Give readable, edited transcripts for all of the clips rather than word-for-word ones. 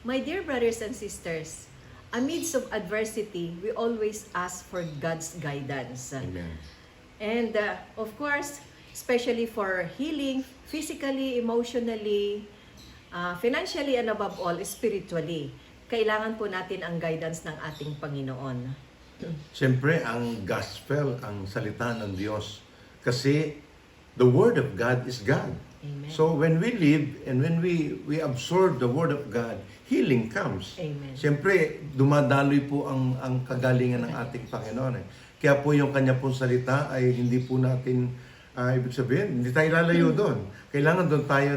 My dear brothers and sisters, amidst of adversity, we always ask for God's guidance. Amen. And of course, especially for healing, physically, emotionally, financially, and above all, spiritually, kailangan po natin ang guidance ng ating Panginoon. Siyempre, ang gospel, ang salita ng Diyos. Kasi the Word of God is God. Amen. So when we live and when we absorb the Word of God, healing comes. Amen. Siyempre, dumadaloy po ang kagalingan ng ating Panginoon. Kaya po yung kanya pong salita ay hindi po natin, ibig sabihin, hindi tayo lalayo doon. Kailangan doon tayo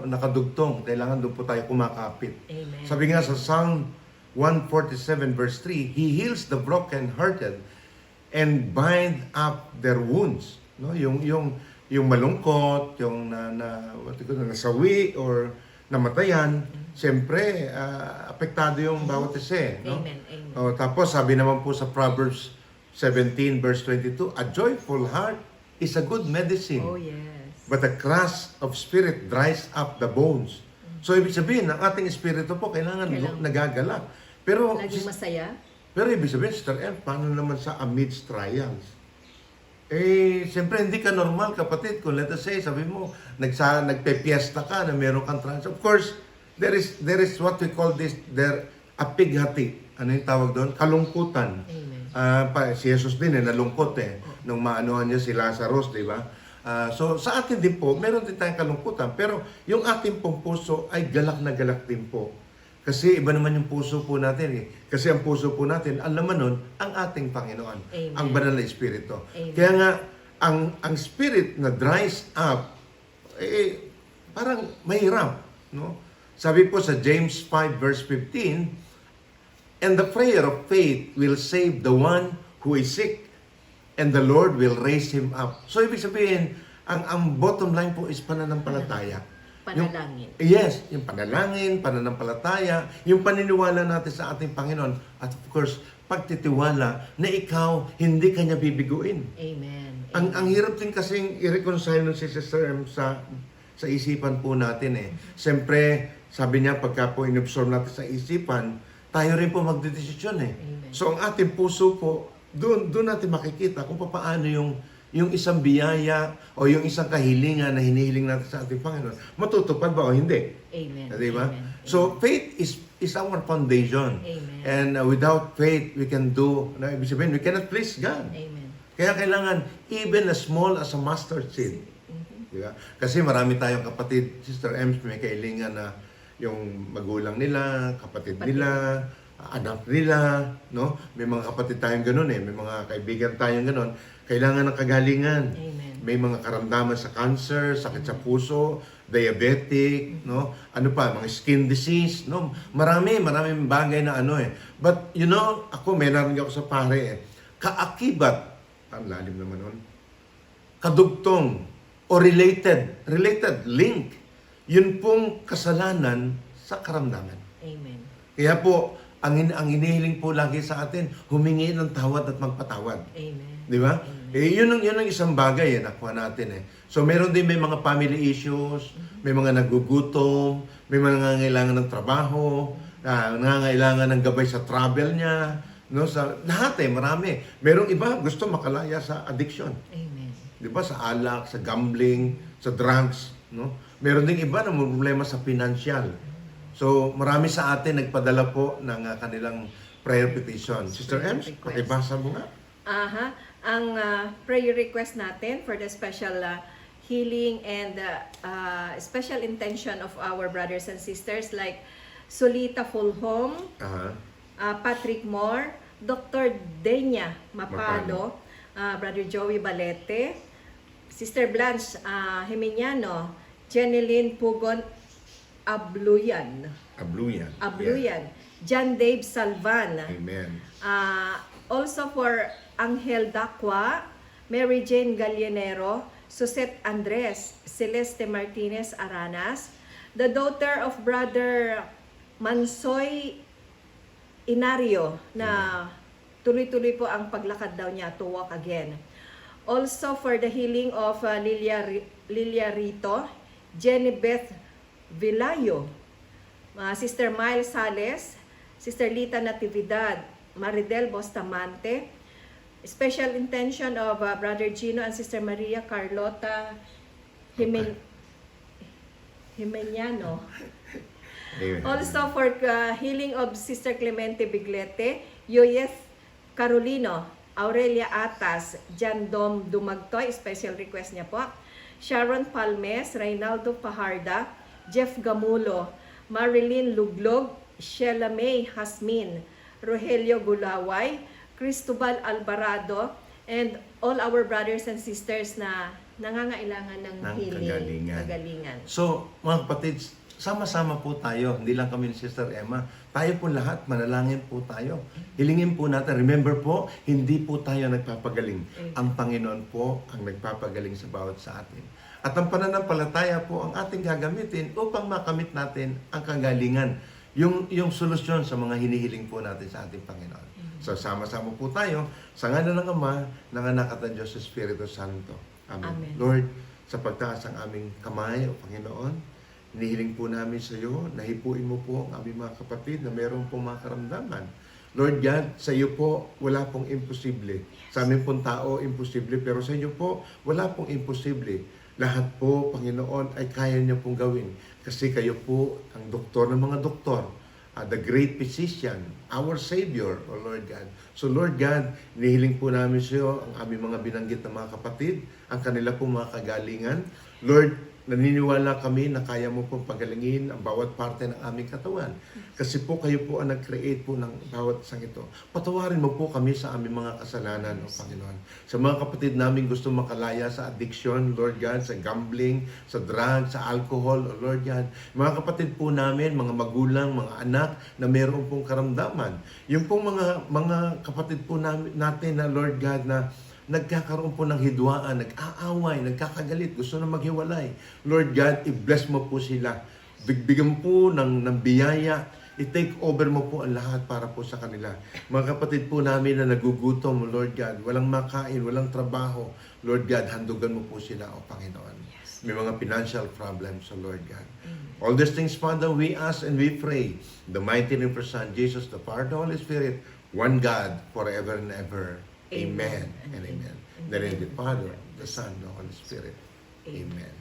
nakadugtong. Kailangan doon po tayo kumakapit. Amen. Sabi nga sa Psalm 147 verse 3, He heals the broken-hearted and bind up their wounds. No, yung malungkot, yung nasawi or namatayan, siyempre apektado yung bawat isa, no? Amen. Amen. Tapos sabi naman po sa Proverbs 17 verse 22, a joyful heart is a good medicine. Oh, yes. But the crush of spirit dries up the bones. So ibig sabihin, ang ating espiritu po kailangan nagagalak. Pero Laging masaya. pero ibig sabihin, Sister M, paano naman sa amidst trials? Siyempre hindi ka normal, kapatid. Kung let us say, sabi mo, nagpe-fiesta ka na meron kang trials. Of course, there is what we call this, a pighati. Ano yung tawag doon? Kalungkutan. Amen. Si Jesus din nalungkot nung maanohan niya si Lazarus, di ba? So sa atin din po, meron din tayong kalungkutan. Pero yung ating pong puso ay galak na galak din po. Kasi iba naman yung puso po natin Kasi ang puso po natin, ang laman nun, ang ating Panginoon. Amen. Ang banal na Espiritu. Amen. Kaya nga, ang Spirit na dries up, parang mahirap. No? Sabi po sa James 5 verse 15, and the prayer of faith will save the one who is sick, and the Lord will raise him up. So ibig sabihin, ang bottom line po is pananampalataya. Panalangin. Yung panalangin, pananampalataya, yung paniniwala natin sa ating Panginoon, at of course, pagtitiwala na ikaw, hindi kanya bibiguin. Amen. Ang hirap din kasing i-reconcile nun si Sister M sa isipan po natin Siyempre, sabi niya, pagka po in-absorb natin sa isipan, tayo rin po magdedesisyon Amen. So, ang ating puso po, doon natin makikita kung paano yung isang biyaya o yung isang kahilingan na hinihiling natin sa ating Panginoon, matutupad ba o hindi? Amen. Diba? Amen. So, faith is our foundation. Amen. And without faith, we can do, ibig sabihin, we cannot please God. Amen. Kaya kailangan, even as small as a mustard seed. Diba? Kasi marami tayong kapatid, Sister Ems, may kahilingan na yung magulang nila, kapatid nila, anak nila, no? May mga kapatid tayong ganun may mga kaibigan tayong ganun. Kailangan ng kagalingan. Amen. May mga karamdaman sa cancer, sakit sa puso, diabetic, no? Ano pa, mga skin disease, no? Maraming bagay na But, ako, may narinig ako sa pare kaakibat, ang lalim naman nun, kadugtong, o related, link, yun pong kasalanan sa karamdaman. Amen. Kaya po, ang hinihiling po lagi sa atin, humingi ng tawad at magpatawad. Amen. Di ba? Yun ang isang bagay nakuha natin So meron din may mga family issues, may mga nagugutom, may mga nangangailangan ng trabaho, nangangailangan ng gabay sa travel niya, no? Sa lahat marami. Merong iba gusto makalaya sa addiction. Amen. Di ba? Sa alak, sa gambling, sa drugs, no? Meron ding iba na may problema sa financial. So marami sa atin nagpadala po ng kanilang prayer petition. Sister Ems, pakibasa mo nga. Ang prayer request natin for the special healing and special intention of our brothers and sisters like Solita Fulhom, Patrick Moore, Dr. Denya Mapalo, Brother Joey Balete, Sister Blanche Jimeniano, Jeneline Pugon Abluyan, Yeah. John Dave Salvan, Amen. also for Angel Dacua, Mary Jane Gallinero, Susette Andres, Celeste Martinez Aranas, the daughter of Brother Mansoy Inario na tuloy-tuloy po ang paglakad daw niya to walk again. Also for the healing of Lilia Rito, Jenny Beth Vilayo, Sister Miles Sales, Sister Lita Natividad, Maridel Bustamante, special intention of Brother Gino and Sister Maria Carlota Jimeniano. Amen. Also for healing of Sister Clemente Biglete, Yoyeth Carolino, Aurelia Atas, Jan Dom Dumagtoy, special request niya po. Sharon Palmes, Reynaldo Paharda, Jeff Gamulo, Marilyn Luglog, Sheila May Hasmin, Rogelio Gulaway, Cristobal Alvarado, and all our brothers and sisters na nangangailangan ng healing, kagalingan. So, mga kapatid, sama-sama po tayo. Hindi lang kami ni Sister Emma. Tayo po lahat, manalangin po tayo. Hilingin po natin. Remember po, hindi po tayo nagpapagaling. Ang Panginoon po ang nagpapagaling sa bawat sa atin. At ang pananampalataya po ang ating gagamitin upang makamit natin ang kagalingan. Yung solusyon sa mga hinihiling po natin sa ating Panginoon. So, sama-sama po tayo sa ngalan ng Ama, ng Anak at ng Diyos sa Espiritu Santo. Amen. Amen. Lord, sa pagtaas ang aming kamay, O Panginoon, hinihiling po namin sa iyo, nahipuin mo po ang aming mga kapatid na mayroon pong mga karamdaman. Lord God, sa iyo po, wala pong imposible. Sa amin pong tao, imposible. Pero sa inyo po, wala pong imposible. Lahat po, Panginoon, ay kaya niyo pong gawin. Kasi kayo po ang doktor ng mga doktor. The great physician, our Savior, O Lord God. So Lord God, nihiling po namin sa iyo ang aming mga binanggit na mga kapatid, ang kanila pong mga kagalingan. Lord, naniniwala kami na kaya mo pong pagalingin ang bawat parte ng aming katawan. Kasi po kayo po ang nag-create po ng bawat isang ito. Patawarin mo po kami sa aming mga kasalanan, O Panginoon. Sa mga kapatid namin gusto makalaya sa addiction, Lord God, sa gambling, sa drugs, sa alcohol, O Lord God. Mga kapatid po namin, mga magulang, mga anak na mayroon pong karamdaman. Yung pong mga kapatid po natin na Lord God na nagkakaroon po ng hidwaan, nag-aaway, nagkakagalit, gusto na maghiwalay. Lord God, i-bless mo po sila. Bigyan po ng biyaya. I-take over mo po ang lahat para po sa kanila. Mga kapatid po namin na nagugutom, Lord God, walang makain, walang trabaho. Lord God, handugan mo po sila, O Panginoon. May mga financial problems, O Lord God. All these things, Father, we ask and we pray. The mighty name of your Son, Jesus, the Father, the Holy Spirit, one God, forever and ever. Amen and amen. In the name of the Father, the Son, the Holy Spirit. Amen.